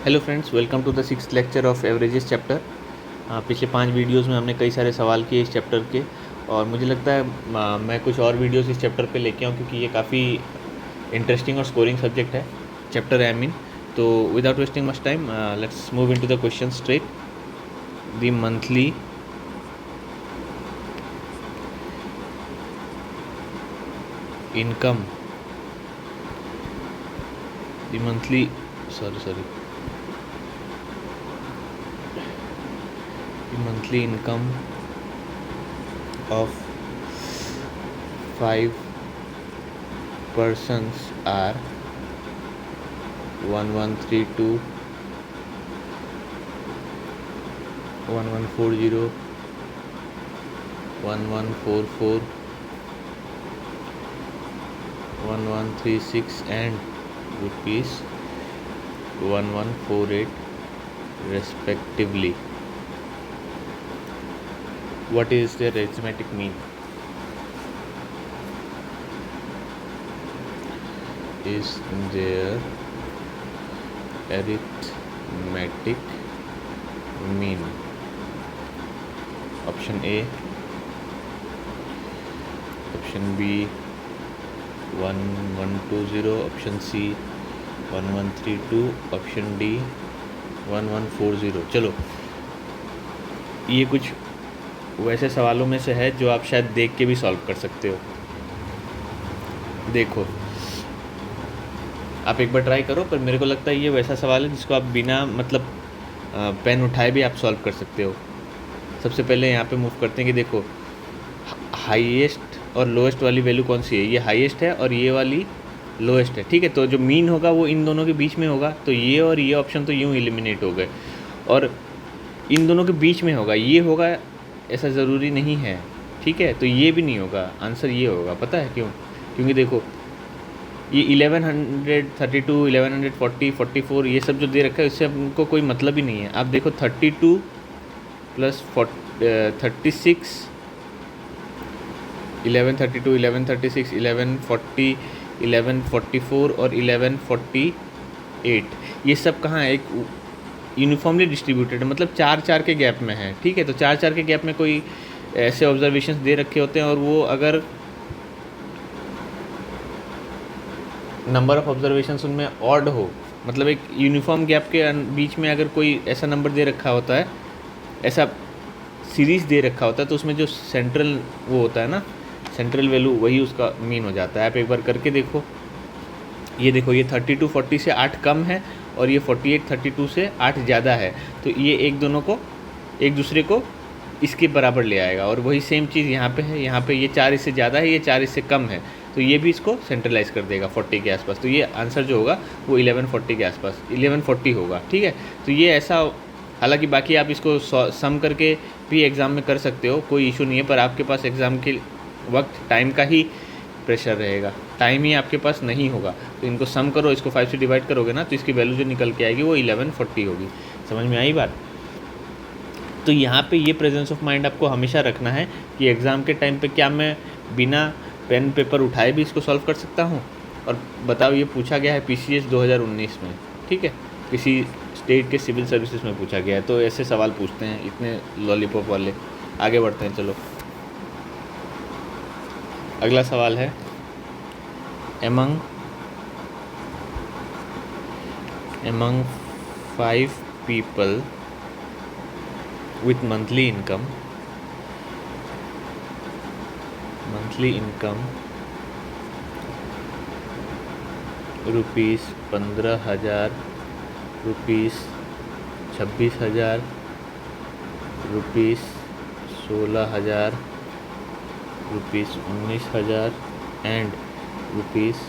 Hello friends, welcome to the sixth lecture of averages chapter. पिछले 5 videos में हमने कई सारे सवाल किए इस चैप्टर के, और मुझे लगता है मैं कुछ और वीडियोस इस चैप्टर पे लेके आऊँ क्योंकि ये काफ़ी इंटरेस्टिंग और स्कोरिंग सब्जेक्ट है, चैप्टर आई मीन। तो without wasting much time, let's move into the question straight. The monthly income the monthly sorry the monthly income of 5 persons are 1132 1140 1144 1136 and rupees 1148 respectively. What is their arithmetic mean? Is their arithmetic mean? Option A, option B 1120, option C 1132, option D 1140। चलो, ये कुछ वैसे सवालों में से है जो आप शायद देख के भी सॉल्व कर सकते हो। देखो, आप एक बार ट्राई करो, पर मेरे को लगता है ये वैसा सवाल है जिसको आप बिना पेन उठाए भी आप सॉल्व कर सकते हो। सबसे पहले यहाँ पे मूव करते हैं कि देखो, हाईएस्ट और लोएस्ट वाली वैल्यू कौन सी है। ये हाईएस्ट है और ये वाली लोएस्ट है, ठीक है। तो जो मीन होगा वो इन दोनों के बीच में होगा, तो ये और ये ऑप्शन तो यूँ एलिमिनेट हो गए, और इन दोनों के बीच में होगा, ये होगा ऐसा ज़रूरी नहीं है, ठीक है। तो ये भी नहीं होगा, आंसर ये होगा। पता है क्यों? क्योंकि देखो, ये 1132, 1140, 44 ये सब जो दे रखा है इससे हमको कोई मतलब ही नहीं है। आप देखो 32 प्लस 36, 1132, 1136, 1140, 1144 और 1148, ये सब कहाँ है? एक यूनिफॉर्मली डिस्ट्रीब्यूटेड है, मतलब 4-4 के गैप में है, ठीक है। तो 4-4 के गैप में कोई ऐसे ऑब्जर्वेशंस दे रखे होते हैं, और वो अगर नंबर ऑफ ऑब्जर्वेशंस उनमें ऑड हो, मतलब एक यूनिफॉर्म गैप के बीच में अगर कोई ऐसा नंबर दे रखा होता है, ऐसा सीरीज़ दे रखा होता है, तो उसमें जो सेंट्रल वो होता है ना, सेंट्रल वैल्यू, वही उसका मीन हो जाता है। आप एक बार करके देखो, ये देखो, ये 32 40 से 8 कम है, और ये 48 32 से 8 ज़्यादा है, तो ये एक दूसरे को इसके बराबर ले आएगा। और वही सेम चीज़ यहाँ पे है, यहाँ पे ये 4 इससे ज़्यादा है, ये 4 इससे कम है, तो ये भी इसको सेंट्रलाइज़ कर देगा 40 के आसपास। तो ये आंसर जो होगा वो 1140 के आसपास 1140 होगा, ठीक है। तो ये ऐसा, हालांकि बाकी आप इसको सम करके भी एग्ज़ाम में कर सकते हो, कोई इशू नहीं है, पर आपके पास एग्ज़ाम के वक्त टाइम का ही प्रेशर रहेगा, टाइम ही आपके पास नहीं होगा। तो इनको सम करो, इसको 5 से डिवाइड करोगे ना, तो इसकी वैल्यू जो निकल के आएगी वो 1140 होगी। समझ में आई बात? तो यहाँ पे ये प्रेजेंस ऑफ माइंड आपको हमेशा रखना है कि एग्ज़ाम के टाइम पे क्या मैं बिना पेन पेपर उठाए भी इसको सॉल्व कर सकता हूँ। और बताओ, ये पूछा गया है PCS 2019 में, ठीक है, किसी स्टेट के सिविल सर्विसेज में पूछा गया है। तो ऐसे सवाल पूछते हैं इतने लॉलीपॉप वाले। आगे बढ़ते हैं, चलो। अगला सवाल है, among 5 people with monthly income rupees 15,000, rupees 26,000, rupees 16,000, rupees 19,000 and rupees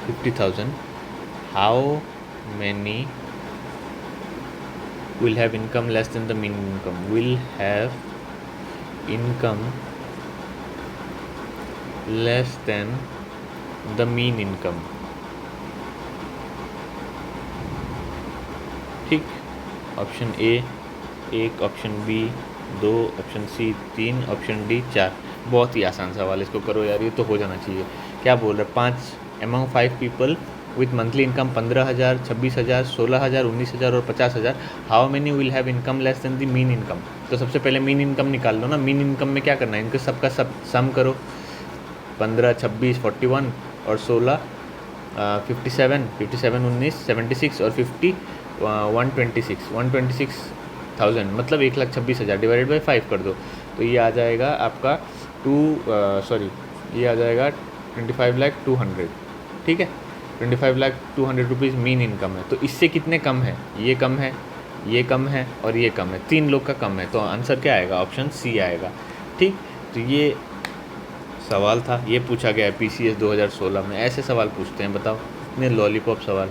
50,000, how many will have income less than the minimum income? Will have income less than the mean income, ठीक। Option A 1, option B 2, option C 3, option D 4। बहुत ही आसान सवाल, इसको करो यार, ये तो हो जाना चाहिए। क्या बोल रहे हैं? 5 among 5 people with monthly income 15,000, 26,000, 16,000, 19,000 और 50,000, how many will have income less than the mean income. तो सबसे पहले मीन इनकम निकाल लो ना। मीन इनकम में क्या करना है, इनके सबका सब सम करो। 15, 26, 41 और 16 57, 19, 76 और 50 126,000 मतलब 1,26,000 डिवाइडेड बाई 5 कर दो। तो ये आ जाएगा आपका ये आ जाएगा 25,200। ठीक है, 25,200 रुपीज़ मीन इनकम है। तो इससे कितने कम है, ये कम है, ये कम है और ये कम है, 3 लोग का कम है। तो आंसर क्या आएगा, ऑप्शन सी आएगा। ठीक, तो ये सवाल था, ये पूछा गया है PCS 2016 में। ऐसे सवाल पूछते हैं, बताओ, इतने लॉलीपॉप सवाल।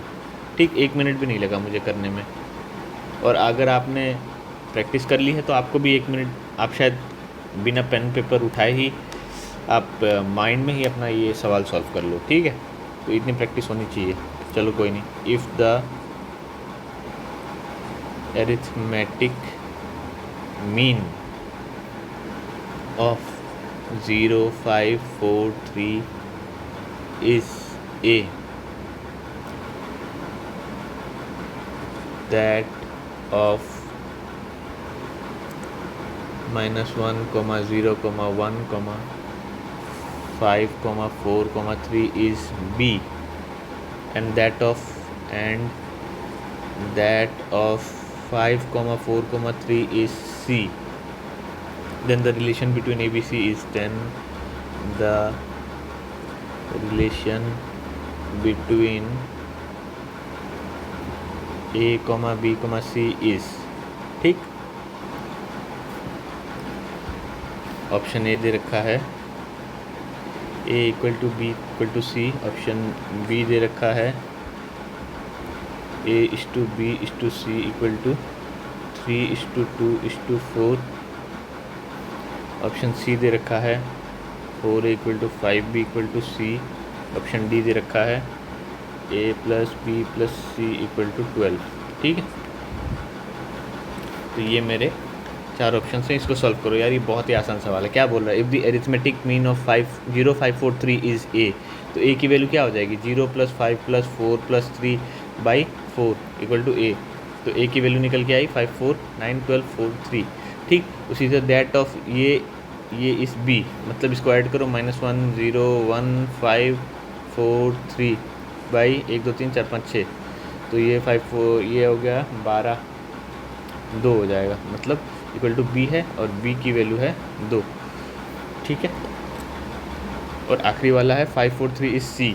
ठीक, 1 मिनट भी नहीं लगा मुझे करने में। और अगर आपने प्रैक्टिस कर ली है तो आपको भी 1 मिनट, आप शायद बिना पेन पेपर उठाए ही आप माइंड में ही अपना ये सवाल सॉल्व कर लो। ठीक है, तो इतनी प्रैक्टिस होनी चाहिए। चलो कोई नहीं। If the arithmetic mean of 0543 is A, that of -1, 0, 1, 5, 4, 3 is B, and that of 5, 4, 3 is C, then the relation between ABC is the relation between A, B, C is। ठीक, ऑप्शन ए दे रखा है A = B = C, option B दे रखा है A = B = C = 3:2:4, option C दे रखा है 4A = 5B = C, option D दे रखा है A + B + C = 12। ठीक है, तो ये मेरे 4 ऑप्शन हैं, इसको सॉल्व करो यार। ये बहुत ही आसान सवाल है। क्या बोल रहा है, if the arithmetic mean of 0543 is A, तो A की वैल्यू क्या हो जाएगी, 0 + 5 + 4 + 3/4 = A। तो A की वैल्यू निकल के आई 5, 4, 9, 12, 4, 3। ठीक, उसी से दैट ऑफ ये इस B, मतलब इसको ऐड करो, -1, 0, 1, 5, 4, 3 बाई 1, 2, 3, 4, 5, 6। तो ये 5, 4, ये हो गया 12, 2 हो जाएगा, मतलब = B है और B की वैल्यू है 2। ठीक है, और आखिरी वाला है 543 इज C,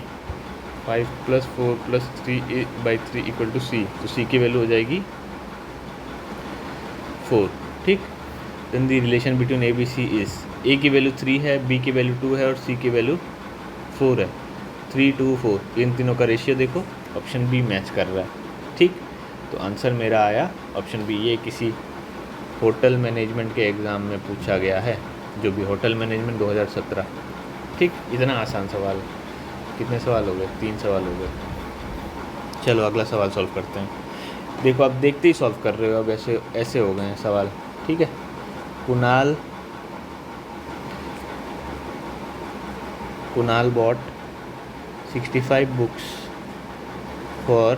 5 + 4 + 3/3 = C, तो C की वैल्यू हो जाएगी 4। ठीक, then the relation between ABC is, A की वैल्यू 3 है, B की वैल्यू 2 है और C की वैल्यू 4 है। 3, 2, 4, इन तीनों का रेशियो देखो, ऑप्शन बी मैच कर रहा है। ठीक, तो आंसर मेरा आया ऑप्शन बी। ये किसी होटल मैनेजमेंट के एग्ज़ाम में पूछा गया है, जो भी होटल मैनेजमेंट 2017। ठीक, इतना आसान सवाल। कितने सवाल हो गए, 3 सवाल हो गए। चलो अगला सवाल सॉल्व करते हैं। देखो आप देखते ही सॉल्व कर रहे हो, अब ऐसे हो गए हैं सवाल। ठीक है, Kunal bought 65 books for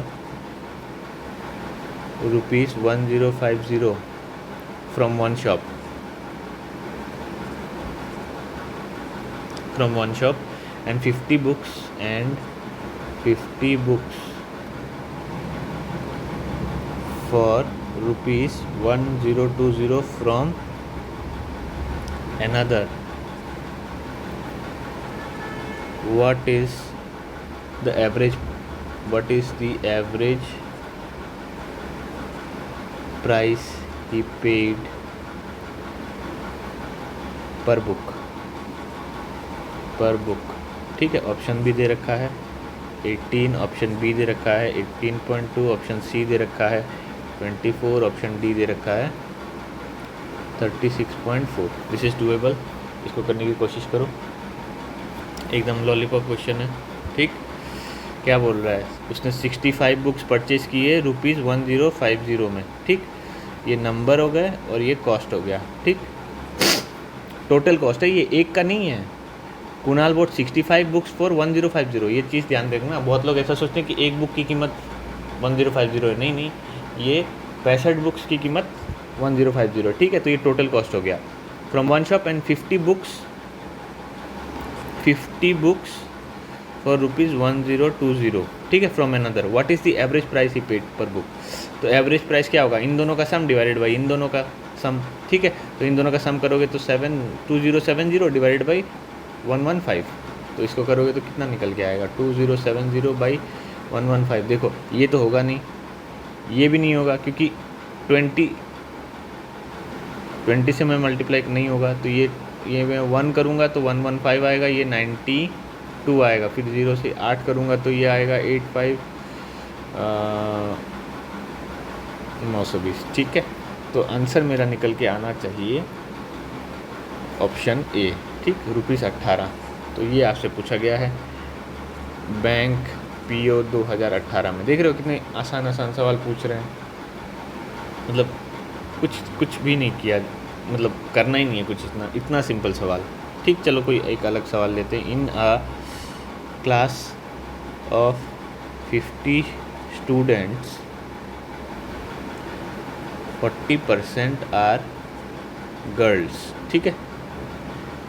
₹1050 from one shop, and 50 books for ₹1020 from another. What is the average price he paid per book? ठीक है, ऑप्शन बी दे रखा है 18, ऑप्शन बी दे रखा है 18.2, ऑप्शन सी दे रखा है 24, ऑप्शन डी दे रखा है 36.4। दिस इज़ डूएबल, इसको करने की कोशिश करो। एकदम लॉलीपॉप क्वेश्चन है। ठीक, क्या बोल रहा है, उसने 65 बुक्स परचेज़ किए ₹1050 में। ठीक, ये नंबर हो गए और ये कॉस्ट हो गया। ठीक, टोटल कॉस्ट है, ये एक का नहीं है, कुणाल बोट 65 बुक्स फॉर 1050। ये चीज़ ध्यान रखना, बहुत लोग ऐसा सोचते हैं कि एक बुक की कीमत 1050 है। नहीं नहीं, ये 65 बुक्स की कीमत 1050, ठीक है। तो ये टोटल कॉस्ट हो गया। From one shop and 50 books for ₹1020, ठीक है। From another, what is the average price he paid पर बुक। तो एवरेज प्राइस क्या होगा, इन दोनों का सम डिवाइडेड बाई इन दोनों का सम, ठीक है। तो इन दोनों का सम करोगे तो 2070 डिवाइडेड बाई 115, तो इसको करोगे तो कितना निकल के आएगा, 2070 बाई 115। देखो ये तो होगा नहीं, ये भी नहीं होगा, क्योंकि 20 से मैं मल्टीप्लाई नहीं होगा। तो ये मैं 1 करूँगा तो 115 आएगा, ये 92 आएगा। फिर 0 से 8 करूँगा तो ये आएगा 85 920, ठीक है। तो आंसर मेरा निकल के आना चाहिए ऑप्शन ए, ठीक, ₹18। तो ये आपसे पूछा गया है बैंक पीओ 2018 में। देख रहे हो कितने आसान आसान सवाल पूछ रहे हैं, मतलब कुछ भी नहीं किया, मतलब करना ही नहीं है कुछ, इतना सिंपल सवाल, ठीक। चलो कोई एक अलग सवाल लेते हैं। In a class of 50 students 40% are girls, ठीक है।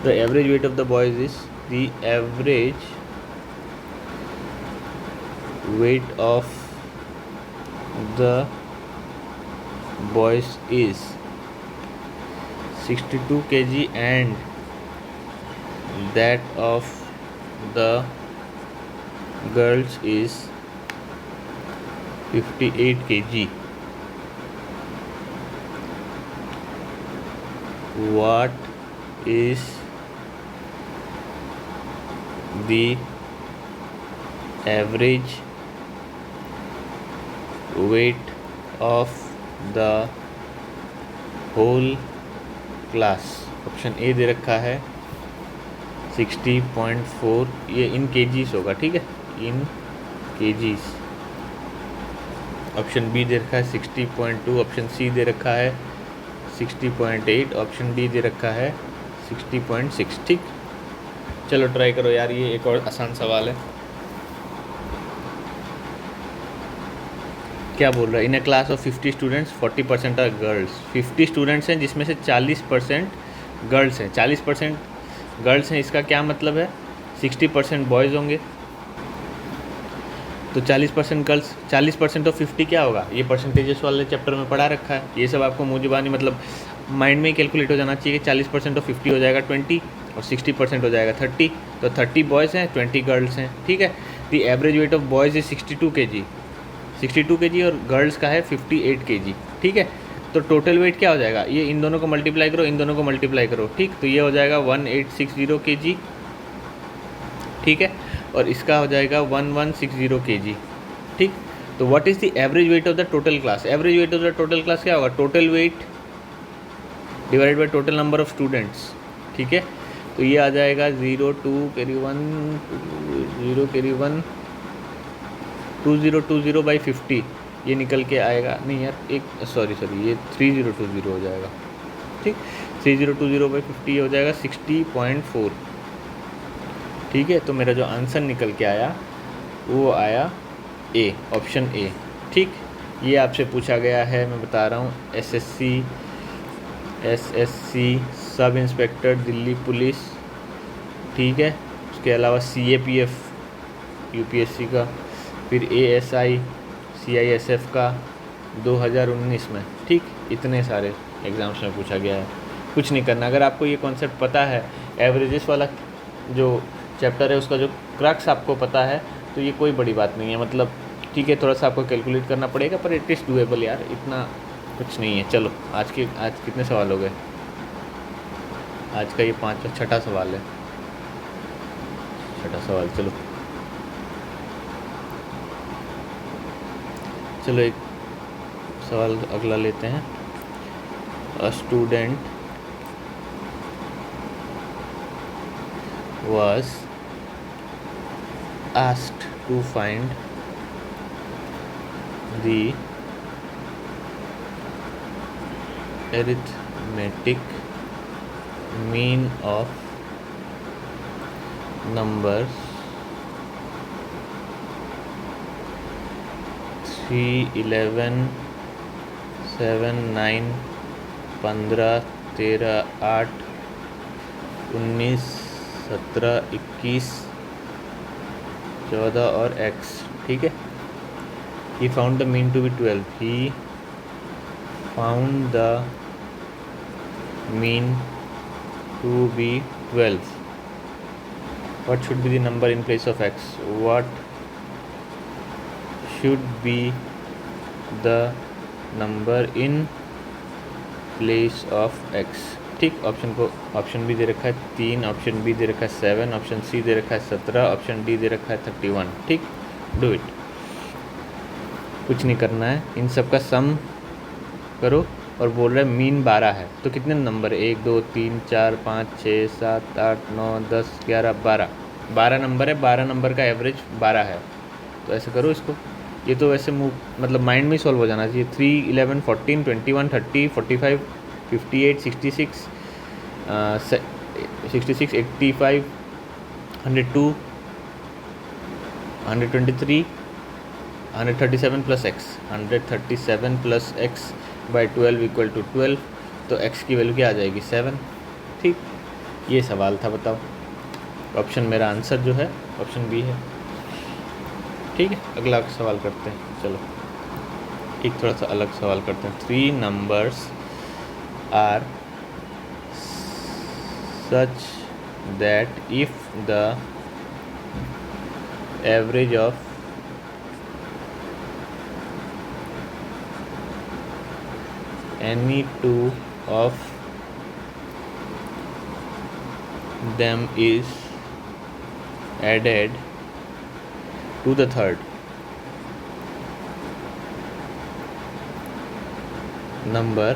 The average weight of the boys is, the average weight of the boys is 62 kg and that of the girls is 58 kg. What is the average weight of the whole class. Option A दे रखा है 60.4, ये in KGs होगा, ठीक है, in KGs. Option B दे रखा है 60.2, ऑप्शन सी दे रखा है 60.8, ऑप्शन डी दे रखा है 60.6, ठीक। चलो ट्राई करो यार, ये एक और आसान सवाल है। क्या बोल रहा है, in a class of 50 students 40% are girls. 50 students हैं जिसमें से 40% गर्ल्स हैं, 40% गर्ल्स हैं, इसका क्या मतलब है, 60% बॉयज़ होंगे। तो 40% गर्ल्स, 40% ऑफ 50 क्या होगा, ये परसेंटेजेस वाले चैप्टर में पढ़ा रखा है। ये सब आपको मुँह जुबानी मतलब माइंड में ही कैलकुलेट हो जाना चाहिए कि 40% ऑफ 50 हो जाएगा 20 और 60% हो जाएगा 30। तो 30 बॉयज़ हैं, 20 गर्ल्स हैं, ठीक है। The average weight of boys is 62 kg और गर्ल्स का है 58 kg, ठीक है। तो टोटल वेट क्या हो जाएगा, ये इन दोनों को मल्टीप्लाई करो, इन दोनों को मल्टीप्लाई करो, ठीक। तो ये हो जाएगा 1860 kg, ठीक है, और इसका हो जाएगा 1160 kg, ठीक। तो what is the average weight of the total class. Average weight of the total class क्या होगा, total weight divided by total number of students, ठीक है। तो ये आ जाएगा 0 2 कैरी 1 0 कैरी 1 2020 बाई 50, ये निकल के आएगा, नहीं यार एक सॉरी ये 3020 हो जाएगा, ठीक। 3020 बाई 50 हो जाएगा 60.4, ठीक है। तो मेरा जो आंसर निकल के आया वो आया ए, ऑप्शन ए, ठीक। ये आपसे पूछा गया है, मैं बता रहा हूँ, SSC sub inspector Delhi police, ठीक है। उसके अलावा CAPF यूपीएससी का, फिर ASI CISF का 2019 में, ठीक। इतने सारे एग्ज़ाम्स में पूछा गया है। कुछ नहीं करना, अगर आपको ये कॉन्सेप्ट पता है, एवरेजेस वाला जो चैप्टर है उसका जो क्रक्स आपको पता है, तो ये कोई बड़ी बात नहीं है, मतलब ठीक है, थोड़ा सा आपको कैलकुलेट करना पड़ेगा पर इट इज़ डूएबल यार, इतना कुछ नहीं है। चलो आज कितने सवाल हो गए, आज का ये छठा सवाल है, छठा सवाल। चलो एक सवाल अगला लेते हैं। A student was asked to find the arithmetic mean of numbers 3, 11, 7, 9, 15, 13, 8, 19, 17, 21, 14 और x, ठीक है। He found the mean to be 12. He found the mean to be 12. What should be the number in place of x? What should be the number in place of x? ठीक, option B दे रखा है 3, option B दे रखा है 7, option C दे रखा है 17, ऑप्शन डी दे रखा है 31। ठीक, डू इट। कुछ नहीं करना है, इन सब का सम करो और बोल रहा है मीन 12 है, तो कितने नंबर? 1, 2, 3, 4, 5, 6, 7, 8, 9, 10, 11, 12 नंबर है। 12 नंबर का एवरेज 12 है, तो ऐसे करो इसको। ये तो वैसे मतलब माइंड में ही सॉल्व हो जाना चाहिए। 3, 11, 14, 21, 30, 45, 58, 66, 66, 85, 102, 123, 137 plus x, 137 plus x by 12 equal to 12, तो x की वैल्यू क्या आ जाएगी? 7। ठीक, ये सवाल था, बताओ। ऑप्शन मेरा आंसर जो है ऑप्शन बी है। ठीक है, अगला सवाल करते हैं। चलो एक थोड़ा सा अलग सवाल करते हैं। 3 numbers are such that if the average of any two of them is added to the third number,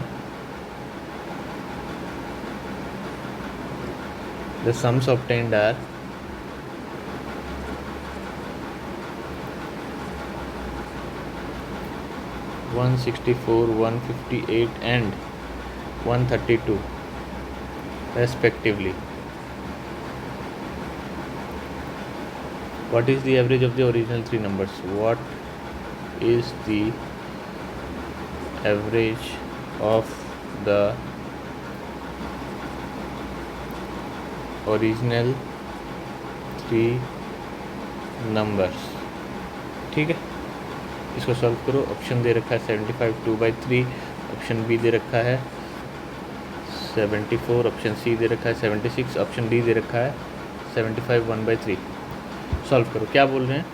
the sums obtained are 164, 158 and 132 respectively. What is the average of the original 3 numbers? What is the average of the original 3 numbers? ठीक है, इसको solve करो। Option दे रखा है 75 2/3, option B दे रखा है 74, option C दे रखा है 76, ऑप्शन डी दे रखा है 75 1/3। सॉल्व करो। क्या बोल रहे हैं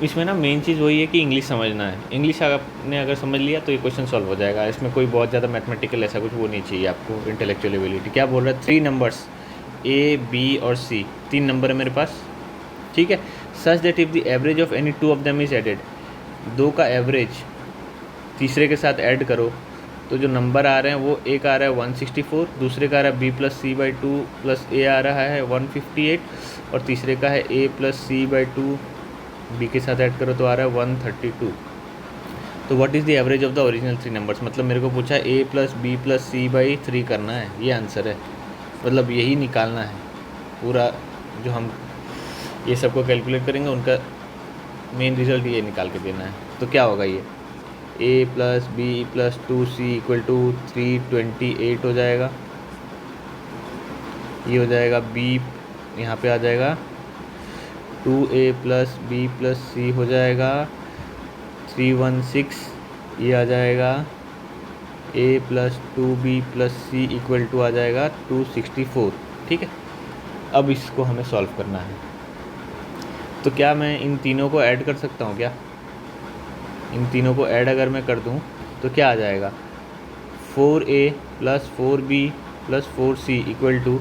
इसमें ना मेन चीज़ वही है कि इंग्लिश समझना है। इंग्लिश आपने अगर समझ लिया तो ये क्वेश्चन सॉल्व हो जाएगा। इसमें कोई बहुत ज़्यादा मैथमेटिकल ऐसा कुछ वो नहीं चाहिए आपको, इंटेलेक्चुअल एबिलिटी। क्या बोल रहा है? 3 नंबर्स ए, बी और सी, 3 नंबर है मेरे पास, ठीक है। Such that if the average of any 2 of them is added, 2 का एवरेज तीसरे के साथ ऐड करो तो जो नंबर आ रहे हैं वो एक आ रहा है 164, दूसरे का आ रहा है b+c/2 प्लस ए आ रहा है 158 और तीसरे का है a+c/2, बी के साथ ऐड करो तो आ रहा है 132। तो what is the average of the original 3 numbers? मतलब मेरे को पूछा a+b+c/3 करना है, ये आंसर है। मतलब यही निकालना है पूरा, जो हम ये सबको कैलकुलेट करेंगे उनका मेन रिजल्ट ये निकाल के देना है। तो क्या होगा? ये a+b+2c = 328 हो जाएगा। ये हो जाएगा b, यहाँ पे आ जाएगा 2a+b+c हो जाएगा 316, ये आ जाएगा a+2b+c = आ जाएगा 264। ठीक है, अब इसको हमें सॉल्व करना है। तो क्या मैं इन तीनों को ऐड कर सकता हूँ? क्या इन तीनों को ऐड अगर मैं कर दूँ तो क्या आ जाएगा? 4a + 4b + 4c =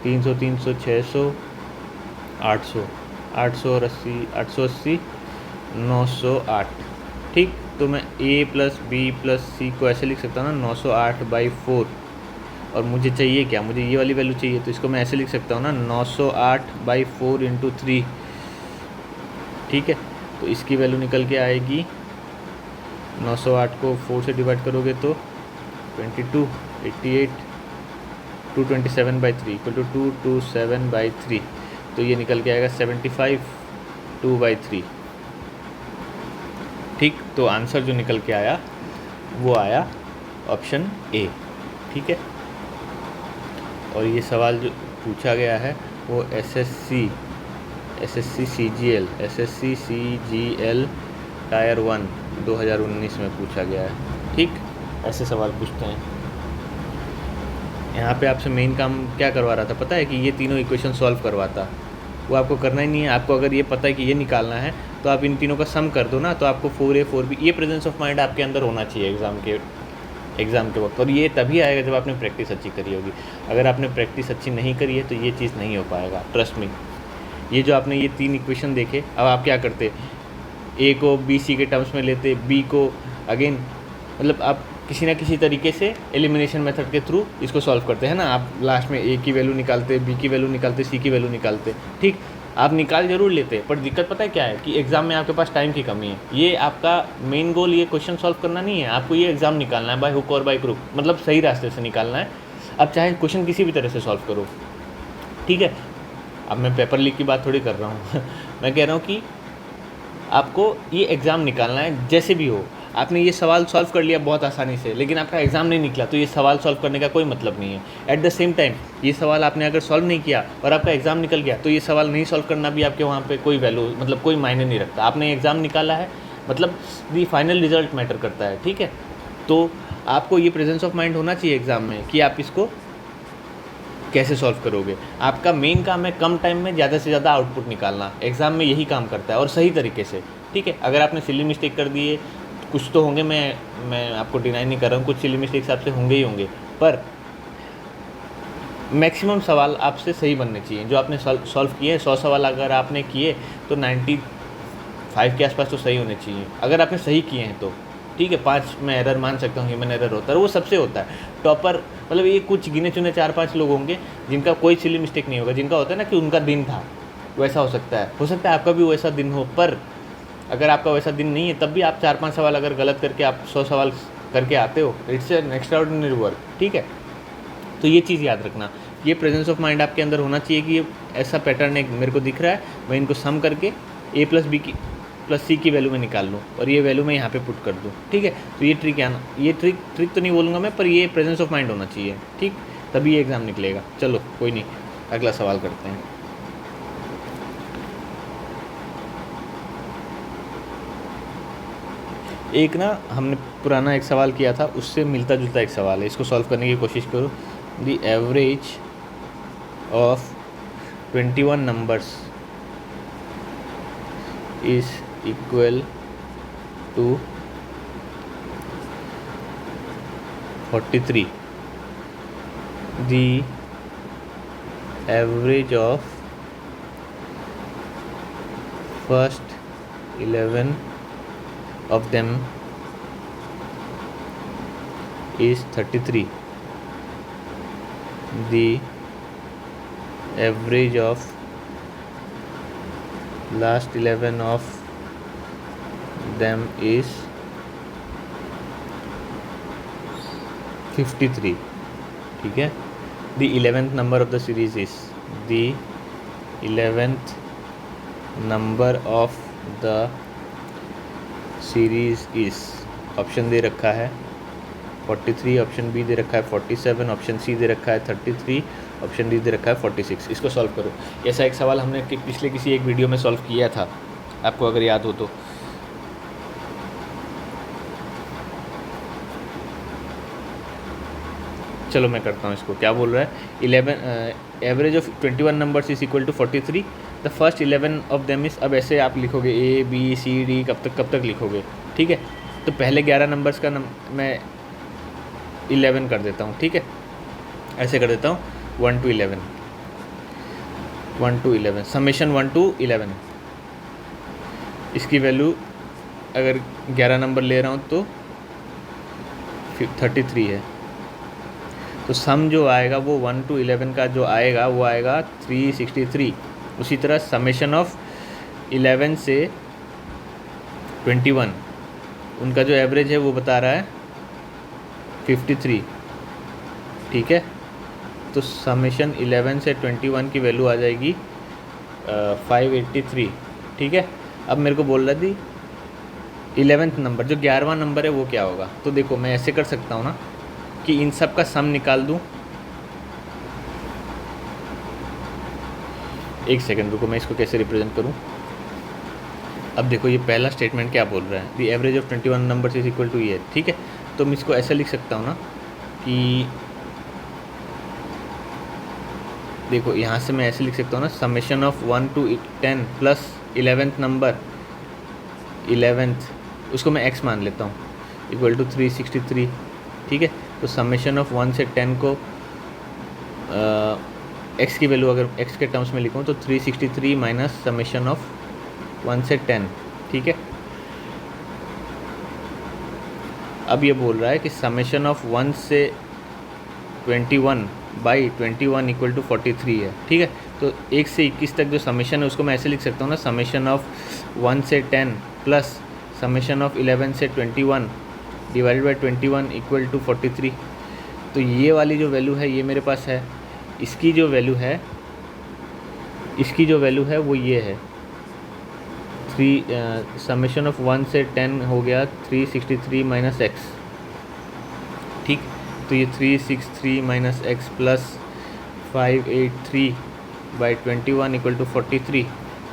300, 300, 600, 800, 800 और 80, 880, 908। ठीक, तो मैं a+b+c को ऐसे लिख सकता हूँ ना, 908/4। और मुझे चाहिए क्या? मुझे ये वाली वैल्यू चाहिए, तो इसको मैं ऐसे लिख सकता हूँ ना, 908/4 × 3। ठीक है, तो इसकी वैल्यू निकल के आएगी, 908 को 4 से डिवाइड करोगे तो 22, 88, 227/3 = 227/3। तो ये निकल के आएगा 75 2/3। ठीक, तो आंसर जो निकल के आया वो आया ऑप्शन ए। ठीक है, और ये सवाल जो पूछा गया है वो एसएससी सीजीएल टायर 1 2019 में पूछा गया है। ठीक, ऐसे सवाल पूछते हैं। यहाँ पे आपसे मेन काम क्या करवा रहा था पता है, कि ये तीनों इक्वेशन सॉल्व करवाता। वो आपको करना ही नहीं है। आपको अगर ये पता है कि ये निकालना है तो आप इन तीनों का सम कर दो ना, तो आपको 4A 4B, ये प्रेजेंस ऑफ माइंड आपके अंदर होना चाहिए एग्ज़ाम के वक्त। और ये तभी आएगा जब आपने प्रैक्टिस अच्छी करी होगी। अगर आपने प्रैक्टिस अच्छी नहीं करी है तो ये चीज़ नहीं हो पाएगा, ट्रस्ट मी। ये जो आपने ये 3 इक्वेशन देखे, अब आप क्या करते, ए को बी सी के टर्म्स में लेते, बी को अगेन, मतलब आप किसी ना किसी तरीके से एलिमिनेशन मेथड के थ्रू इसको सॉल्व करते हैं ना। आप लास्ट में ए की वैल्यू निकालते, बी की वैल्यू निकालते, सी की वैल्यू निकालते। ठीक, आप निकाल जरूर लेते, पर दिक्कत पता है क्या है, कि एग्ज़ाम में आपके पास टाइम की कमी है। ये आपका मेन गोल ये क्वेश्चन सॉल्व करना नहीं है, आपको ये एग्ज़ाम निकालना है बाय हुक और बाय क्रुक, मतलब सही रास्ते से निकालना है। अब चाहे क्वेश्चन किसी भी तरह से सॉल्व करो, ठीक है। अब मैं पेपर लीक की बात थोड़ी कर रहा हूँ मैं कह रहा हूँ कि आपको ये एग्ज़ाम निकालना है जैसे भी हो। आपने ये सवाल सॉल्व कर लिया बहुत आसानी से, लेकिन आपका एग्ज़ाम नहीं निकला, तो ये सवाल सॉल्व करने का कोई मतलब नहीं है। एट द सेम टाइम ये सवाल आपने अगर सॉल्व नहीं किया और आपका एग्ज़ाम निकल गया, तो ये सवाल नहीं सॉल्व करना भी आपके वहाँ पे कोई वैल्यू, मतलब कोई मायने नहीं रखता। आपने एग्ज़ाम निकाला है, मतलब दी फाइनल रिजल्ट मैटर करता है, ठीक है। तो आपको ये प्रेजेंस ऑफ माइंड होना चाहिए एग्ज़ाम में कि आप इसको कैसे सॉल्व करोगे। आपका मेन काम है कम टाइम में ज़्यादा से ज़्यादा आउटपुट निकालना, एग्ज़ाम में यही काम करता है, और सही तरीके से, ठीक है। अगर आपने सिली मिस्टेक कर दिए, कुछ तो होंगे, मैं आपको डिनाई नहीं कर रहा हूँ, कुछ सिली मिस्टेक्स आपसे होंगे ही होंगे, पर मैक्सिमम सवाल आपसे सही बनने चाहिए जो आपने सॉल्व किए। 100 सवाल अगर आपने किए तो 95 के आसपास तो सही होने चाहिए, अगर आपने सही किए हैं तो, ठीक है। 5 मैं एरर मान सकता हूँ, ह्यूमन एरर होता है, वो सबसे होता है। टॉपर मतलब ये कुछ गिने चुने 4-5 लोग होंगे जिनका कोई सिली मिस्टेक नहीं होगा, जिनका होता है ना कि उनका दिन था, वैसा हो सकता है आपका भी वैसा दिन हो। पर अगर आपका वैसा दिन नहीं है, तब भी आप 4-5 सवाल अगर गलत करके आप 100 सवाल करके आते हो, इट्स एन एक्स्ट्राऑर्डिनरी वर्क, ठीक है। तो ये चीज़ याद रखना, ये प्रेजेंस ऑफ माइंड आपके अंदर होना चाहिए कि ये ऐसा पैटर्न एक मेरे को दिख रहा है, मैं इनको सम करके a प्लस बी की प्लस सी की वैल्यू में निकाल लूँ और ये वैल्यू मैं यहाँ पे पुट कर दूँ, ठीक है। तो ये ट्रिक आना, ये ट्रिक तो नहीं बोलूँगा मैं, पर ये प्रेजेंस ऑफ माइंड होना चाहिए, ठीक, तभी ये एग्ज़ाम निकलेगा। चलो कोई नहीं, अगला सवाल करते हैं। एक ना हमने पुराना एक सवाल किया था, उससे मिलता जुलता एक सवाल है, इसको सॉल्व करने की कोशिश करो। The average of 21 numbers is equal to 43। The average of first 11 of them is 33. The average of last 11 of them is 53, ठीक है। The 11th number of the series is, the 11th number of the series इस, option दे रखा है 43, option B दे रखा है 47, option C दे रखा है 33, ऑप्शन डी दे रखा है 46। इसको सॉल्व करो। ऐसा एक सवाल हमने पिछले किसी एक वीडियो में सॉल्व किया था, आपको अगर याद हो तो। चलो मैं करता हूँ इसको। क्या बोल रहा है, 11 average of 21 numbers is equal to 43, the first 11 of them is. अब ऐसे आप लिखोगे ए बी सी डी, कब तक लिखोगे, ठीक है। तो पहले 11 नंबर्स का मैं 11 कर देता हूँ, ठीक है। ऐसे कर देता हूँ 1 to 11, समेशन 1 to 11। इसकी वैल्यू अगर 11 नंबर ले रहा हूँ तो 33 है, तो सम जो आएगा वो 1 to 11 का जो आएगा वो आएगा 363। उसी तरह समेशन ऑफ 11 से 21, उनका जो एवरेज है वो बता रहा है 53, ठीक है। तो समेशन 11 से 21 की वैल्यू आ जाएगी 583, ठीक है। अब मेरे को बोल रहा थी 11th नंबर, जो 11वां नंबर है वो क्या होगा। तो देखो मैं ऐसे कर सकता हूँ ना कि इन सब का सम निकाल दूँ। एक सेकंड रुको, मैं इसको कैसे रिप्रेजेंट करूँ। अब देखो ये पहला स्टेटमेंट क्या बोल रहा है, the average of 21 numbers is equal to ये, ठीक है। तो मैं इसको ऐसे लिख सकता हूँ ना कि देखो यहाँ से मैं ऐसे लिख सकता हूँ ना, summation of 1 to 10 plus 11th number, 11th उसको मैं x मान लेता हूँ, इक्वल टू 363, ठीक है। तो समेशन ऑफ 1 से 10 को x की वैल्यू अगर x के टर्म्स में लिखूँ तो 363 माइनस समेशन ऑफ 1 से 10, ठीक है। अब ये बोल रहा है कि समेशन ऑफ 1 से 21 बाई 21 इक्वल टू 43 है, ठीक है। तो 1 से 21 तक जो समेशन है उसको मैं ऐसे लिख सकता हूँ ना, समेशन ऑफ 1 से 10 प्लस समेशन ऑफ 11 से 21 डिवाइडेड बाई 21 इक्वल टू 43। तो ये वाली जो वैल्यू है ये मेरे पास है, इसकी जो वैल्यू है वो ये है 3, समेशन ऑफ 1 से 10 हो गया 363 माइनस एक्स, ठीक। तो ये 363 minus x plus 583 by 21 equal to 43।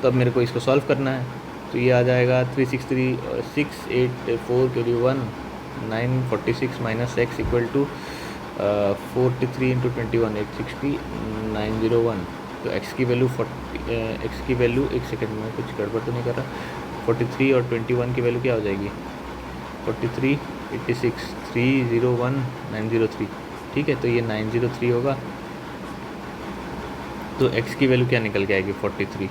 तो अब मेरे को इसको सॉल्व करना है। तो ये आ जाएगा 363 और 684 के लिए 1 946 minus x equal to 43 into 21 860 901। तो x की वैल्यू एक सेकंड में कुछ गड़बड़ तो नहीं कर रहा, 43 और 21 की वैल्यू क्या हो जाएगी 43 86 301 903, ठीक है। तो ये 903 होगा। तो x की वैल्यू क्या निकल के आएगी 43,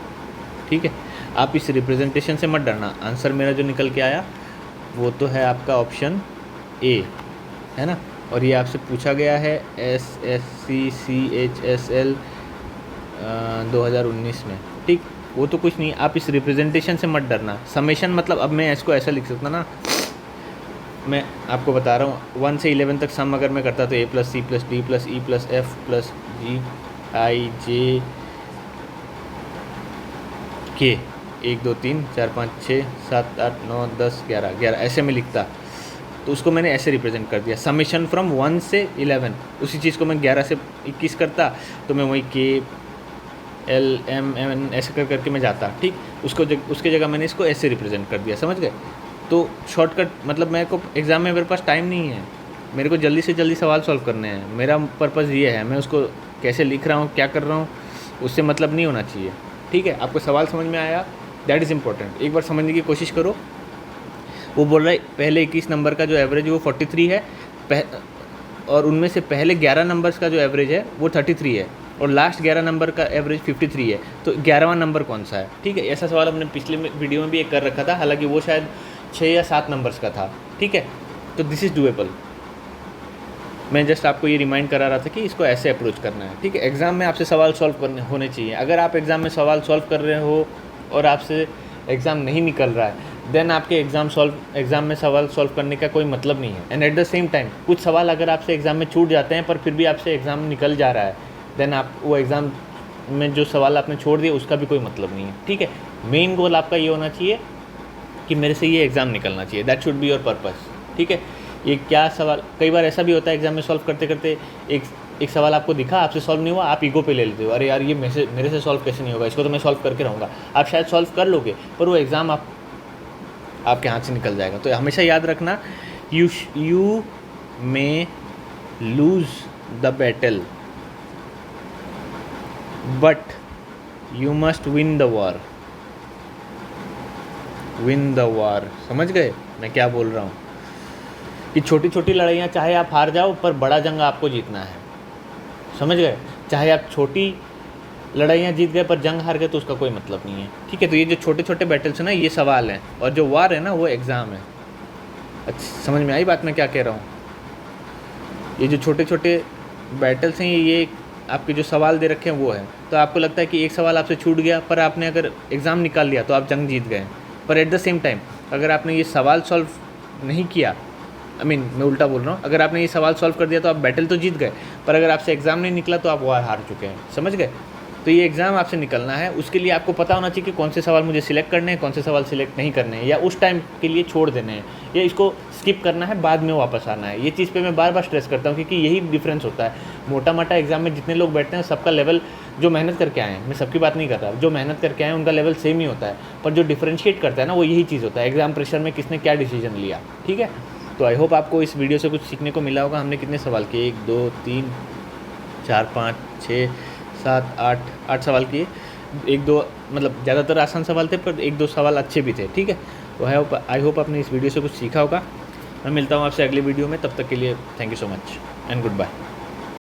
ठीक है। आप इस रिप्रेजेंटेशन से मत डरना, आंसर मेरा जो निकल के आया वो तो है आपका ऑप्शन ए, है ना। और ये आपसे पूछा गया है SSC-CHSL 2019 में, ठीक। वो तो कुछ नहीं, आप इस रिप्रेजेंटेशन से मत डरना। समेशन मतलब अब मैं इसको ऐसा लिख सकता ना, मैं आपको बता रहा हूँ 1 से 11 तक सम अगर मैं करता तो a plus C plus D plus E plus F plus G I J K 1 2 3 4 5 6 7 8 9 10 11 ऐसे में लिखता। तो उसको मैंने ऐसे रिप्रेजेंट कर दिया, समेशन फ्रॉम 1 से 11। उसी चीज़ को मैं 11 से 21 करता तो मैं वही के एल एम एन ऐसे करके मैं जाता, ठीक। उसके जगह मैंने इसको ऐसे रिप्रेजेंट कर दिया, समझ गए। तो शॉर्टकट मतलब मेरे को एग्ज़ाम में मेरे पास टाइम नहीं है, मेरे को जल्दी से जल्दी सवाल सॉल्व करने हैं। मेरा पर्पज़ ये है, मैं उसको कैसे लिख रहा हूँ क्या कर रहा हूँ उससे मतलब नहीं होना चाहिए, ठीक है। आपको सवाल समझ में आया, दैट इज़ इम्पोर्टेंट। एक बार समझने की कोशिश करो। वो बोल रहा है पहले 21 नंबर का जो एवरेज है वो 43 है, और उनमें से पहले 11 नंबर्स का जो एवरेज है वो 33 है, और लास्ट 11 नंबर का एवरेज 53 है। तो 11वां नंबर कौन सा है, ठीक है। ऐसा सवाल हमने पिछले वीडियो में भी एक कर रखा था, हालांकि वो शायद 6 या 7 नंबर्स का था, ठीक है। तो दिस इज़ डूएबल। मैं जस्ट आपको ये रिमाइंड करा रहा था कि इसको ऐसे अप्रोच करना है, ठीक है। एग्ज़ाम में आपसे सवाल सॉल्व करने होने चाहिए। अगर आप एग्ज़ाम में सवाल सॉल्व कर रहे हो और आपसे एग्ज़ाम नहीं निकल रहा है, देन आपके एग्ज़ाम में सवाल सॉल्व करने का कोई मतलब नहीं है। And at the same time कुछ सवाल अगर आपसे एग्ज़ाम में छूट जाते हैं पर फिर भी आपसे एग्ज़ाम निकल जा रहा है, देन आप वो एग्ज़ाम में जो सवाल आपने छोड़ दिए उसका भी कोई मतलब नहीं है, ठीक है। मेन गोल आपका ये होना चाहिए कि मेरे से ये एग्ज़ाम निकलना चाहिए, that should be your purpose, ठीक है। ये क्या सवाल, कई बार ऐसा भी होता है एग्ज़ाम में सॉल्व करते करते एक सवाल आपको दिखा, आपसे सॉल्व नहीं हुआ, आप ईगो पे ले लेते हो, अरे यार ये मेरे से सॉल्व कैसे नहीं होगा, इसको तो मैं सॉल्व करके रहूँगा। आप शायद सॉल्व कर लोगे पर वो एग्ज़ाम आपके हाथ से निकल जाएगा। तो हमेशा याद रखना, you may lose the battle but you must win the war. Win the war, समझ गए मैं क्या बोल रहा हूँ। कि छोटी छोटी लड़ाइयाँ चाहे आप हार जाओ पर बड़ा जंग आपको जीतना है, समझ गए। चाहे आप छोटी लड़ाइयाँ जीत गए पर जंग हार गए तो उसका कोई मतलब नहीं है, ठीक है। तो ये जो छोटे छोटे बैटल्स हैं ना ये सवाल हैं, और जो वार है ना वो एग्ज़ाम है। अच्छा समझ में आई बात मैं क्या कह रहा हूँ। ये जो छोटे छोटे बैटल्स हैं ये आपके जो सवाल दे रखे हैं वो है। तो आपको लगता है कि एक सवाल आपसे छूट गया पर आपने अगर एग्ज़ाम निकाल लिया तो आप जंग जीत गए। पर एट द सेम टाइम अगर आपने ये सवाल सॉल्व नहीं किया, मैं उल्टा बोल रहा हूँ, अगर आपने ये सवाल सॉल्व कर दिया तो आप बैटल तो जीत गए, पर अगर आपसे एग्ज़ाम नहीं निकला तो आप वार हार चुके हैं, समझ गए। तो ये एग्ज़ाम आपसे निकलना है, उसके लिए आपको पता होना चाहिए कि कौन से सवाल मुझे सिलेक्ट करने हैं, कौन से सवाल सिलेक्ट नहीं करने हैं, या उस टाइम के लिए छोड़ देने हैं, या इसको स्किप करना है, बाद में वापस आना है। ये चीज़ पे मैं बार बार स्ट्रेस करता हूँ, क्योंकि यही डिफरेंस होता है। मोटा मोटा एग्ज़ाम में जितने लोग बैठते हैं सबका लेवल, जो मेहनत करके आए हैं, मैं सबकी बात नहीं कर रहा, जो मेहनत करके आए हैं उनका लेवल सेम ही होता है, पर जो डिफरेंशिएट करता है ना, वो यही चीज़ होता है, एग्ज़ाम प्रेशर में किसने क्या डिसीजन लिया। ठीक है, तो आई होप आपको इस वीडियो से कुछ सीखने को मिला होगा। हमने कितने सवाल किए, 1 2 3 4 5 6 7 8 सवाल किए। 1-2 मतलब ज़्यादातर आसान सवाल थे, पर 1-2 सवाल अच्छे भी थे। ठीक है, तो आई होप आपने इस वीडियो से कुछ सीखा होगा। मैं मिलता हूँ आपसे अगले वीडियो में, तब तक के लिए thank you so much and good bye.